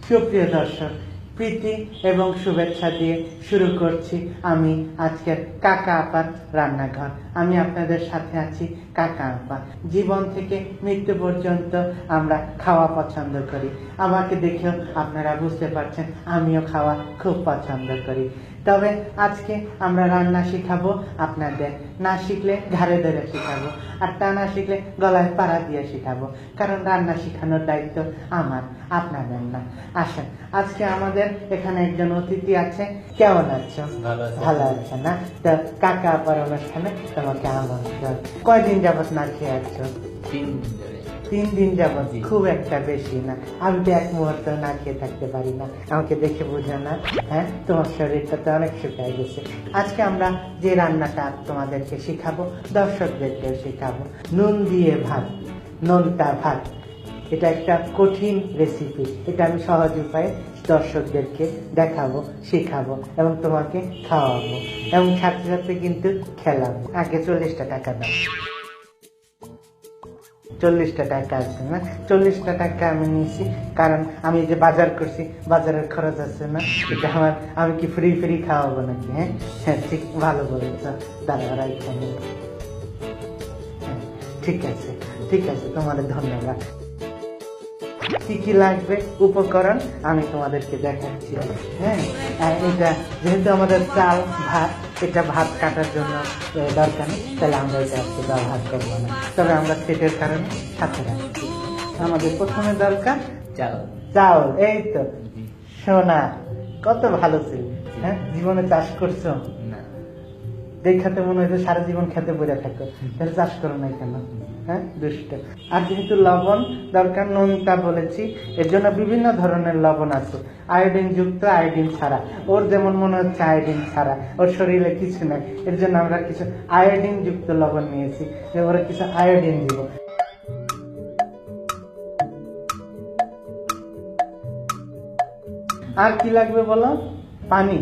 সুপ্রিয় দর্শক, প্রীতি এবং শুভেচ্ছা দিয়ে শুরু করছি আমি আজকের কাকা আপার রান্নাঘর। আমি আপনাদের সাথে আছি কাকা আপা। জীবন থেকে মৃত্যু পর্যন্ত আমরা খাওয়া পছন্দ করি। আমাকে দেখেও আপনারা বুঝতে পারছেন আমিও খাওয়া খুব পছন্দ করি। তবে আজকে আমরা রান্না শিখাবো আপনাদের। না শিখলে ঘাড়ে ধরে শিখাবো, আর তা না শিখলে গলায় পাড়া দিয়ে শিখাবো। কারণ রান্না শিখানোর দায়িত্ব আমার, আপনাদের না। আসেন, আজকে আমাদের এখানে একজন অতিথি আছে। কেমন আছো? ভালো আছে না? তো কাকা আপার অনুষ্ঠানে তোমাকে আমন্ত্রণ। কয়দিন যাবত না খেয়ে আছো? 3 দিন যাবত। খুব একটা বেশি না। আমি তো এক মুহূর্ত না খেয়ে থাকতে পারি না। আমাকে দেখে বুঝো না? হ্যাঁ, তোমার শরীরটা তো অনেক শুকায় গেছে। আজকে আমরা যে রান্নাটা তোমাদেরকে শিখাবো, দর্শকদেরকে শিখাবো, নুন দিয়ে ভাত, নোনতা ভাত। এটা একটা কঠিন রেসিপি। এটা আমি সহজ উপায়ে দর্শকদেরকে দেখাবো, শিখাবো এবং তোমাকে খাওয়াবো, এবং সাথে সাথে কিন্তু খেলাবো। আগে 40টা টাকা দাও। 40টা টাকা আছে না? 40টা টাকা আমি নিয়েছি, কারণ আমি যে বাজার করছি, বাজারের খরচ আছে না? এটা আমার, আমি কি ফ্রি খাওয়াবো নাকি? হ্যাঁ হ্যাঁ, ঠিক, ভালো বলেছ। দাঁড়া, এখানে ঠিক আছে, ঠিক আছে, তোমাদের ধন্যবাদ। কি কি লাগবে উপকরণ আমি তোমাদেরকে দেখাচ্ছি। হ্যাঁ, এটা যেহেতু আমাদের চাল ভাত, এটা ভাত কাটার জন্য দরকার নেই, তাহলে আমরা এটা আজকে ব্যবহার করবো না। তবে আমরা সেটের কারণে সাথে রাখছি। আমাদের প্রথমে দরকার চাউল। এই তো সোনা, কত ভালো ছিল। হ্যাঁ, জীবনে চাষ করছো? দেখাতে মনে হয়েছে সারা জীবন খেতে বইরা থাকো, তাহলে চাষ করো না কেন? হ্যাঁ, দুষ্ট। আর যেহেতু লবণ দরকার, নোনতা বলেছি, এর জন্য বিভিন্ন ধরনের লবণ আছে, আয়োডিন যুক্ত, আয়োডিন ছাড়া। ওর যেমন মনে হচ্ছে আয়োডিন ছাড়া, ওর শরীরে কিছু নাই, এর জন্য আমরা কিছু আয়োডিন যুক্ত লবণ নিয়েছি, ওরা কিছু আয়োডিন দিব। আর কি লাগবে বলো? পানি।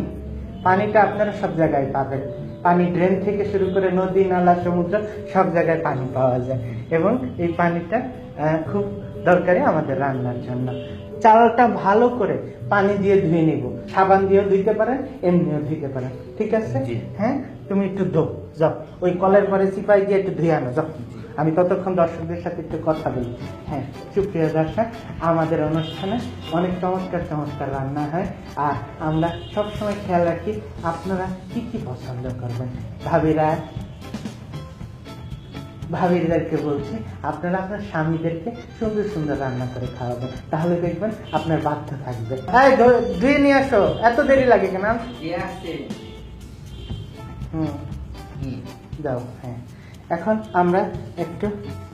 পানিটা আপনারা সব জায়গায় পাবেন। পানি ড্রেন থেকে শুরু করে নদী, নালা, সমুদ্র, সব জায়গায় পানি পাওয়া যায়, এবং এই পানিটা খুব দরকারি আমাদের রান্নার জন্য। চালটা ভালো করে পানি দিয়ে ধুয়ে নিব। সাবান দিয়েও ধুইতে পারেন, এমনিও ধুইতে পারেন, ঠিক আছে? হ্যাঁ, তুমি একটু যাও, ওই কলের পরে চিপাই দিয়ে একটু ধুয়ে আনো, যাও। আমি ততক্ষণ দর্শকদের সাথে একটু কথা বলি। হ্যাঁ, সুপ্রিয় দর্শক, আমাদের অনুষ্ঠানে অনেক চমৎকার রান্না হয়, আর আমরা সবসময় খেয়াল রাখি আপনারা কি কি পছন্দ করবেন। ভাবিদেরকে বলছি, আপনারা আপনার স্বামীদেরকে সুন্দর রান্না করে খাওয়াবেন, তাহলে দেখবেন আপনার বাধ্য থাকবে। ধুয়ে নিয়ে আসো, এত দেরি লাগে কেন? দাও। হ্যাঁ, এখন আমরা একটু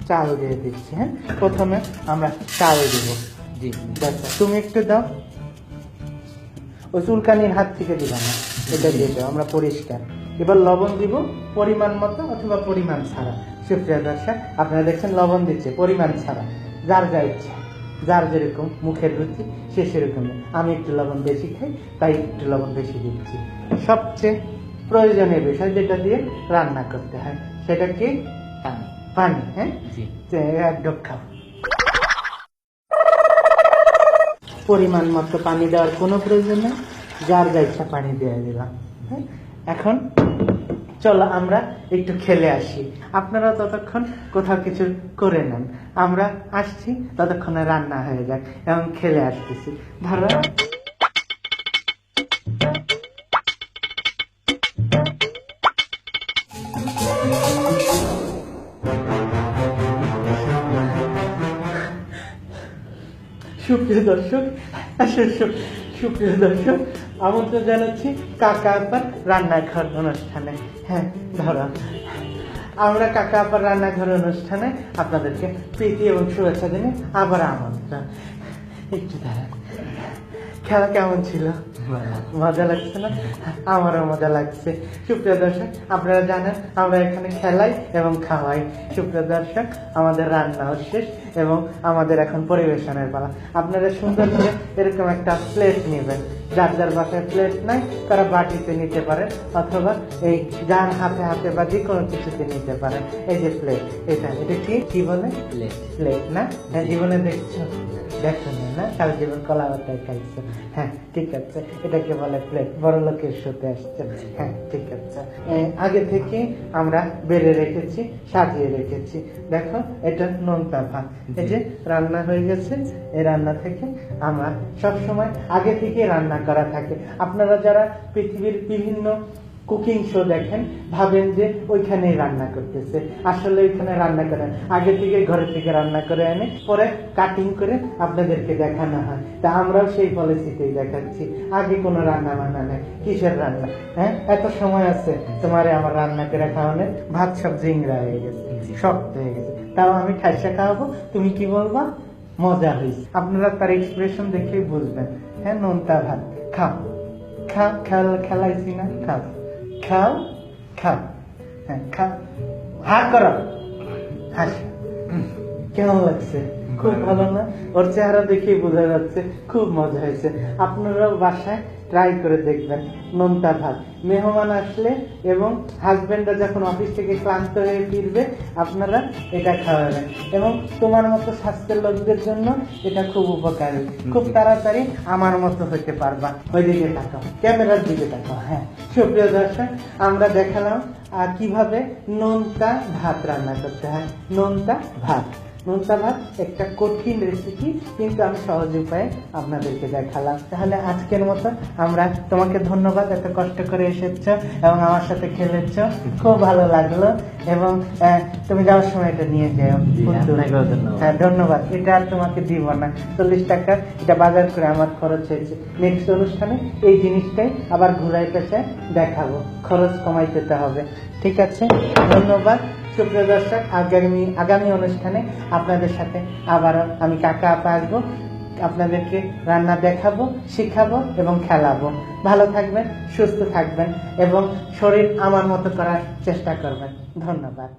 চাল দিয়ে দিচ্ছি। হ্যাঁ, প্রথমে আমরা চাল দিব। তুমি একটু দাও, ওই চুলকানির হাত থেকে দিবা না, এটা দিয়ে দাও, আমরা পরিষ্কার। এবার লবণ দিব পরিমাণ মতো, অথবা পরিমাণ ছাড়া। সুপ্রিয় দর্শক, আপনারা দেখছেন লবণ দিচ্ছে পরিমাণ ছাড়া, যার যা ইচ্ছা, যার যেরকম মুখের রুচি সে সেরকমই। আমি একটু লবণ বেশি খাই, তাই একটু লবণ বেশি দিচ্ছি। সবচেয়ে প্রয়োজনীয় বিষয় যেটা দিয়ে রান্না করতে হয়, সেটা কি? পানি। হ্যাঁ, এক ঢোক খাও। পরিমাণ মতো পানি দেওয়ার কোনো প্রয়োজন নেই, যার যা ইচ্ছা পানি দিয়ে দিলাম। হ্যাঁ, এখন চলো আমরা একটু খেলে আসি। আপনারা ততক্ষণ কোথাও কিছু করে নেন, আমরা আসছি, ততক্ষণে রান্না হয়ে যাক, এবং খেলে আসতেছি। ধরো, সুপ্রিয় দর্শক, আমন্ত্রণ জানাচ্ছি কাকা আপার রান্নাঘর অনুষ্ঠানে। হ্যাঁ, ধরো, আমরা কাকা আপার রান্নাঘর অনুষ্ঠানে আপনাদেরকে প্রীতি এবং শুভেচ্ছা জানিয়ে আবার আমন্ত্রণ। একটু দাঁড়ান। খেলা কেমন ছিল? মজা লাগছে না? আমারও মজা লাগছে। সুপ্রিয় দর্শক, আপনারা জানেন আমরা এখানে খেলাই এবং খাওয়াই। সুপ্রিয় দর্শক, আমাদের রান্নাও শেষ, এবং আমাদের এখন পরিবেশনের পালা। আপনারা সুন্দর করে এরকম একটা প্লেট নেবেন, যার যার বাসায় প্লেট নাই তারা বাটিতে নিতে পারেন, অথবা এই যার হাতে হাতে বা যে কোনো কিছুতে নিতে পারেন। এই যে প্লেট, এটা কি বলে? প্লেট না? হ্যাঁ, জীবনে দেখছো? দেখো না, সারা জীবন কলা বাটায় খাইছো। হ্যাঁ ঠিক আছে, এটাকে বলে প্লেট। বড় লোকের সাথে আসছে। হ্যাঁ ঠিক আছে। আগে থেকে আমরা বেড়ে রেখেছি, সাজিয়ে রেখেছি। দেখো, এটা নোনতা ভাত। এই যে রান্না হয়ে গেছে, এই রান্না থেকে আমরা সবসময় আগে থেকে রান্না করা থাকে। আপনারা যারা পৃথিবীর বিভিন্ন কুকিং শো দেখেন, ভাবেন যে ওইখানেই রান্না করতেছে, আসলে ওইখানে রান্না করে আগে থেকে ঘরে থেকে রান্না করে এনে পরে কাটিং করে আপনাদেরকে দেখানো হয়। তা আমরাও সেই পলিসিতেই দেখাচ্ছি, আগে কোনো রান্না বান্না নেই। কিসের রান্না? হ্যাঁ, এত সময় আছে তোমারে আমার রান্না করে খাওয়ানোর? ভাত সব জিংরা হয়ে গেছে, শক্ত হয়ে গেছে, তাও আমি খাইসা খাওয়াবো, তুমি কি বলবা? মজা হয়েছে। আপনারা তার এক্সপ্রেশন দেখেই বুঝবেন। হ্যাঁ, নোনতা ভাত খাও, খেলাইছি না? খাও খাও খাও। হ্যাঁ খাও, হাত করো, হাসি। কেমন লাগছে? খুব ভালো না? ওর চেহারা দেখেই বোঝা যাচ্ছে খুব মজা হয়েছে। আপনারাও বাসায় ট্রাই করে দেখবেন নোনতা ভাত। মেহমান আসলে এবং হাজবেন্ডরা যখন অফিস থেকে ক্লান্ত হয়ে ফিরবে, আপনারা এটা খাওয়াবেন। এবং তোমার মতো স্বাস্থ্যের লোকদের জন্য এটা খুব উপকারী। খুব তাড়াতাড়ি আমার মতো হতে পারবা। ওই দিকে তাকাও, ক্যামেরার দিকে তাকাও। হ্যাঁ, সুপ্রিয় দর্শক, আমরা দেখালাম কিভাবে নোনতা ভাত রান্না করতে হয়। নোনতা ভাত একটা কঠিন রেসিপি, কিন্তু আমি সহজ উপায়ে আপনাদেরকে দেখালাম। তাহলে আজকের মতো আমরা তোমাকে ধন্যবাদ, এত কষ্ট করে এসেছ এবং আমার সাথে খেলেছ, খুব ভালো লাগলো। এবং তুমি যাওয়ার সময় এটা নিয়ে যাও। হ্যাঁ ধন্যবাদ। এটা আর তোমাকে দিব না, 40 টাকা এটা বাজার করে আমার খরচ হয়েছে। নেক্সট অনুষ্ঠানে এই জিনিসটাই আবার ঘুরাই পেঁচায় দেখাবো, খরচ কমাইতে হবে। ঠিক আছে, ধন্যবাদ। সুপ্রিয় দর্শক, আগামী অনুষ্ঠানে আপনাদের সাথে আবারও আমি কাকা আপা আসবো, আপনাদেরকে রান্না দেখাবো, শিখাবো এবং খেলাবো। ভালো থাকবেন, সুস্থ থাকবেন এবং শরীর আমার মতো করার চেষ্টা করবেন। ধন্যবাদ।